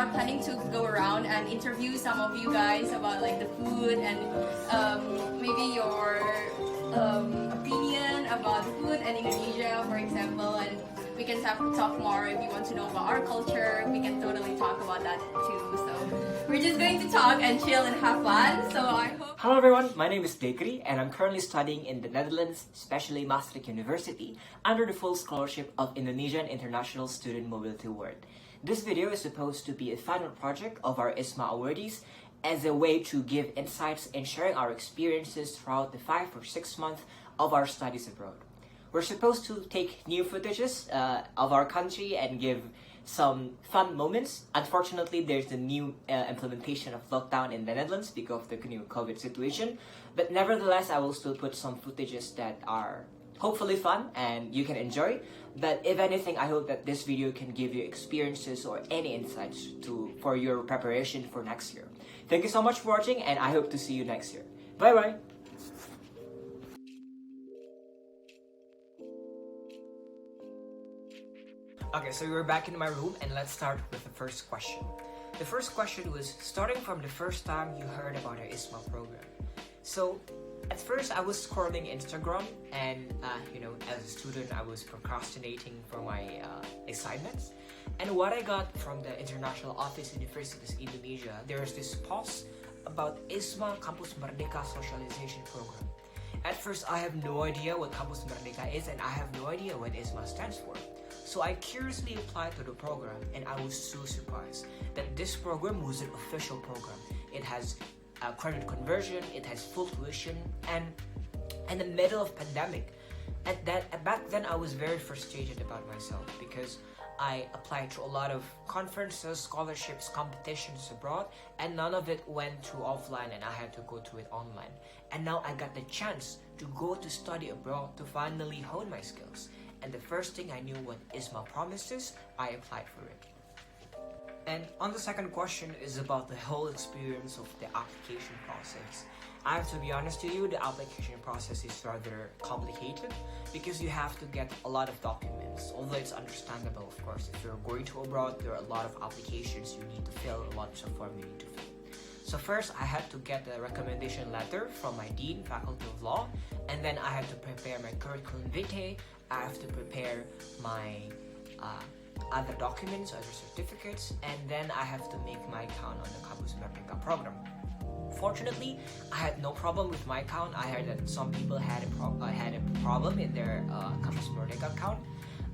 are planning to go around and interview some of you guys about like the food and maybe your opinion about food and Indonesia, for example, and we can talk more if you want to know about our culture. We can totally talk about that too. So we're just going to talk and chill and have fun. So I hope. Hello everyone, my name is Deckri and I'm currently studying in the Netherlands, especially Maastricht University, under the full scholarship of Indonesian International Student Mobility Award. This video is supposed to be a final project of our IISMA awardees as a way to give insights and sharing our experiences throughout the 5 or 6 months of our studies abroad. We're supposed to take new footages of our country and give some fun moments. Unfortunately, there's a new implementation of lockdown in the Netherlands because of the new COVID situation. But nevertheless, I will still put some footages that are hopefully fun and you can enjoy. But if anything, I hope that this video can give you experiences or any insights for your preparation for next year. Thank you so much for watching and I hope to see you next year. Bye bye! Okay, so we're back in my room and let's start with the first question. The first question was starting from the first time you heard about our IISMA program. So at first I was scrolling Instagram and as a student I was procrastinating for my assignments. And what I got from the International Office Universities Indonesia, there's this post about IISMA Kampus Merdeka Socialization Program. At first I have no idea what Kampus Merdeka is and I have no idea what IISMA stands for. So I curiously applied to the program and I was so surprised that this program was an official program. It has credit conversion, it has full tuition, and in the middle of pandemic. Back then I was very frustrated about myself because I applied to a lot of conferences, scholarships, competitions abroad, and none of it went to offline and I had to go to it online. And now I got the chance to go to study abroad to finally hone my skills. And the first thing I knew what IISMA promises, I applied for it. And on the second question is about the whole experience of the application process. I have to be honest to you, the application process is rather complicated because you have to get a lot of documents. Although it's understandable, of course, if you're going to abroad, there are a lot of applications you need to fill, a lot of form you need to fill. So first, I had to get a recommendation letter from my dean, faculty of law, and then I had to prepare my curriculum vitae. I have to prepare my other documents, other certificates, and then I have to make my account on the Kampus Merdeka program. Fortunately, I had no problem with my account. I heard that some people had a problem in their Kampus Merdeka account.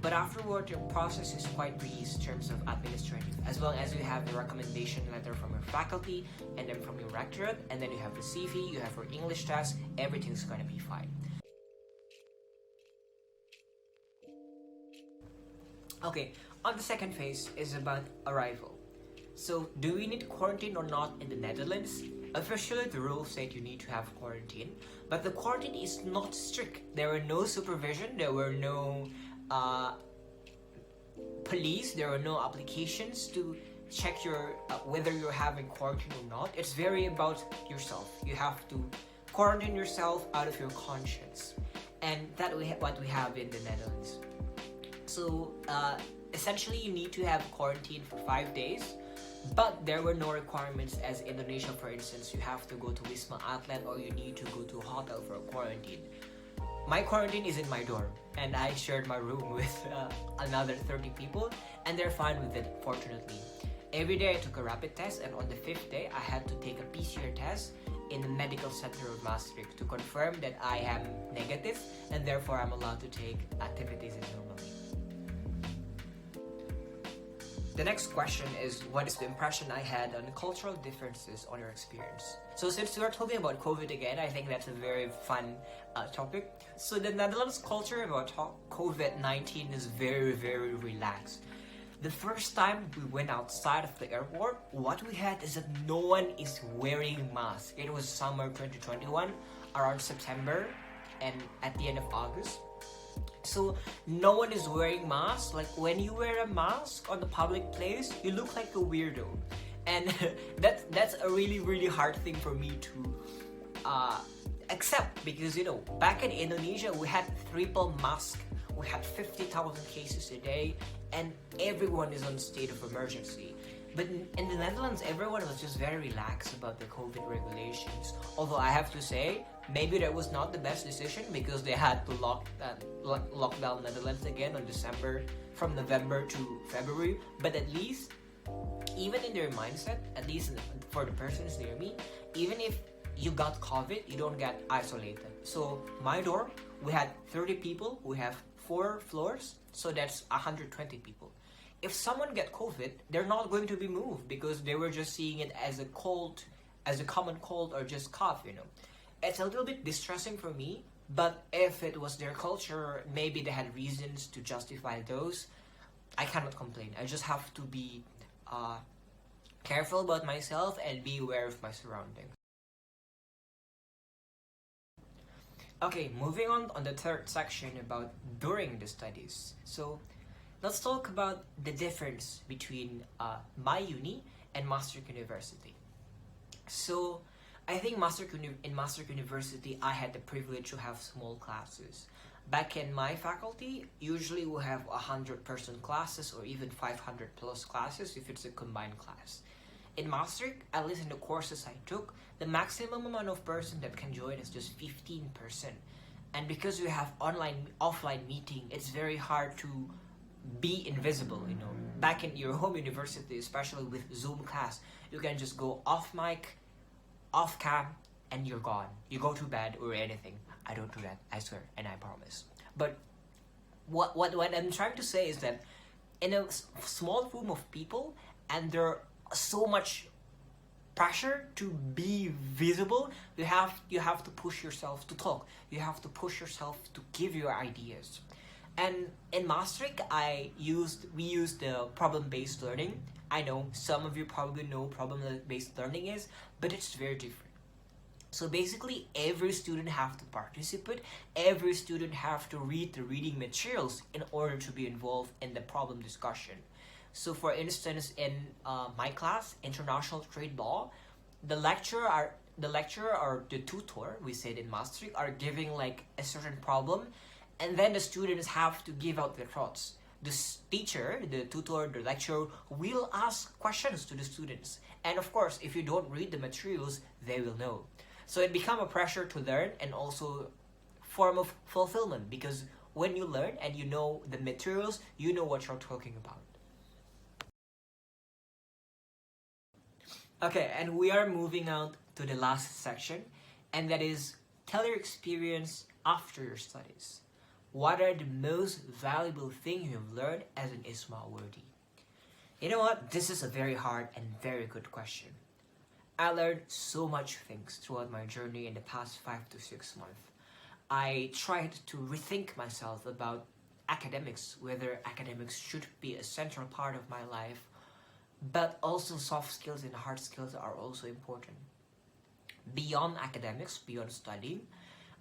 But afterward, the process is quite breeze in terms of administrative. As long as you have the recommendation letter from your faculty and then from your rectorate, and then you have the CV, you have your English test, everything's gonna be fine. Okay, on the second phase is about arrival. So, do we need quarantine or not in the Netherlands? Officially, the rules say you need to have quarantine, but the quarantine is not strict. There were no supervision, there were no police, there were no applications to check whether you're having quarantine or not. It's very about yourself. You have to quarantine yourself out of your conscience, and that's what we have in the Netherlands. So essentially you need to have quarantine for 5 days, but there were no requirements as Indonesia. For instance, you have to go to Wisma Atlet or you need to go to a hotel for a quarantine. My quarantine is in my dorm and I shared my room with another 30 people and they're fine with it, fortunately. Every day I took a rapid test and on the 5th day I had to take a PCR test in the medical center of Maastricht to confirm that I am negative and therefore I'm allowed to take activities as normally. The next question is, what is the impression I had on the cultural differences on your experience? So since we are talking about COVID again, I think that's a very fun topic. So the Netherlands culture about COVID-19 is very, very relaxed. The first time we went outside of the airport, what we had is that no one is wearing masks. It was summer 2021, around September and at the end of August. So no one is wearing masks. Like when you wear a mask on the public place, you look like a weirdo. And that's a really, really hard thing for me to accept because, back in Indonesia, we had triple mask. We had 50,000 cases a day and everyone is on state of emergency. But in the Netherlands, everyone was just very relaxed about the COVID regulations. Although I have to say, maybe that was not the best decision because they had to lock down Netherlands again on December, from November to February. But at least, even in their mindset, at least for the persons near me, even if you got COVID, you don't get isolated. So my dorm, we had 30 people. We have 4 floors, so that's 120 people. If someone get COVID, they're not going to be moved because they were just seeing it as a cold, as a common cold or just cough, you know. It's a little bit distressing for me, but if it was their culture, maybe they had reasons to justify those. I cannot complain. I just have to be careful about myself and be aware of my surroundings. Okay, moving on the third section about during the studies. So let's talk about the difference between my uni and Maastricht University. So I think in Maastricht University, I had the privilege to have small classes. Back in my faculty, usually we have 100-person classes or even 500 plus classes if it's a combined class. In Maastricht, at least in the courses I took, the maximum amount of person that can join is just 15%. And because we have offline meeting, it's very hard to be invisible, you know. Back in your home university, especially with Zoom class, you can just go off mic, off cam, and you're gone. You go to bed or anything. I don't do that, I swear, and I promise. But what I'm trying to say is that in a small room of people, and there so much pressure to be visible, you have to push yourself to talk. You have to push yourself to give your ideas. And in Maastricht, we used the problem-based learning. I know some of you probably know problem-based learning is, but it's very different. So basically, every student have to participate. Every student have to read the reading materials in order to be involved in the problem discussion. So for instance, in my class, International Trade Law, the lecturer or the tutor, we said in Maastricht, are giving like a certain problem, and then the students have to give out their thoughts. The teacher, the tutor, the lecturer will ask questions to the students. And of course, if you don't read the materials, they will know. So it becomes a pressure to learn and also form of fulfillment, because when you learn and you know the materials, you know what you're talking about. Okay, and we are moving on to the last section, and that is tell your experience after your studies. What are the most valuable things you've learned as an IISMA awardee? You know what? This is a very hard and very good question. I learned so much things throughout my journey in the past 5 to 6 months. I tried to rethink myself about academics, whether academics should be a central part of my life, but also soft skills and hard skills are also important. Beyond academics, beyond studying,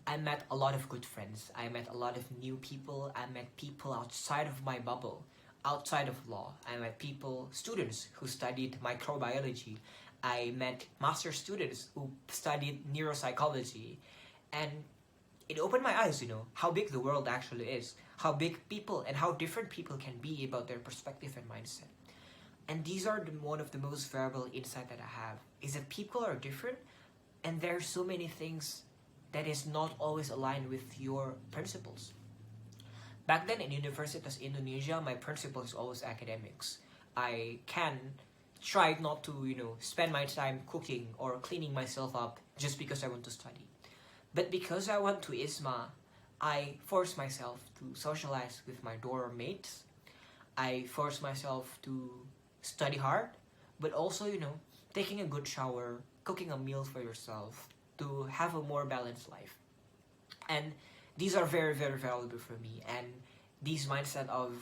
I met a lot of good friends. I met a lot of new people. I met people outside of my bubble, outside of law. I met students who studied microbiology. I met master's students who studied neuropsychology. And it opened my eyes, you know, how big the world actually is, how big people and how different people can be about their perspective and mindset. And these are one of the most valuable insight that I have, is that people are different and there are so many things that is not always aligned with your principles. Back then in Universitas Indonesia, my principle is always academics. I can try not to, you know, spend my time cooking or cleaning myself up just because I want to study. But because I went to IISMA, I forced myself to socialize with my dorm mates. I forced myself to study hard, but also, you know, taking a good shower, cooking a meal for yourself, to have a more balanced life. And these are very, very valuable for me. And this mindset of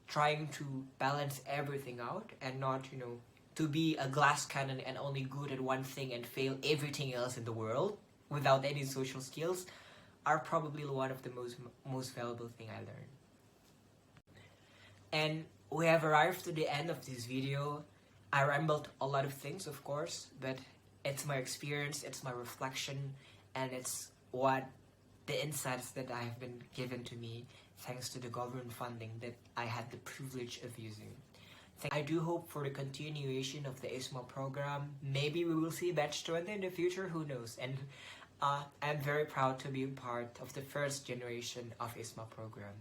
trying to balance everything out and not, you know, to be a glass cannon and only good at one thing and fail everything else in the world without any social skills are probably one of the most valuable thing I learned. And we have arrived to the end of this video. I rambled a lot of things, of course, but it's my experience, it's my reflection, and it's what the insights that I have been given to me thanks to the government funding that I had the privilege of using. I do hope for the continuation of the IISMA program. Maybe we will see batch 20 in the future, who knows. And I'm very proud to be a part of the first generation of IISMA program.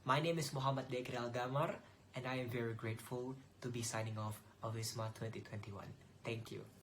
My name is Muhammad Deckri Algamar, and I am very grateful to be signing off of IISMA 2021. Thank you.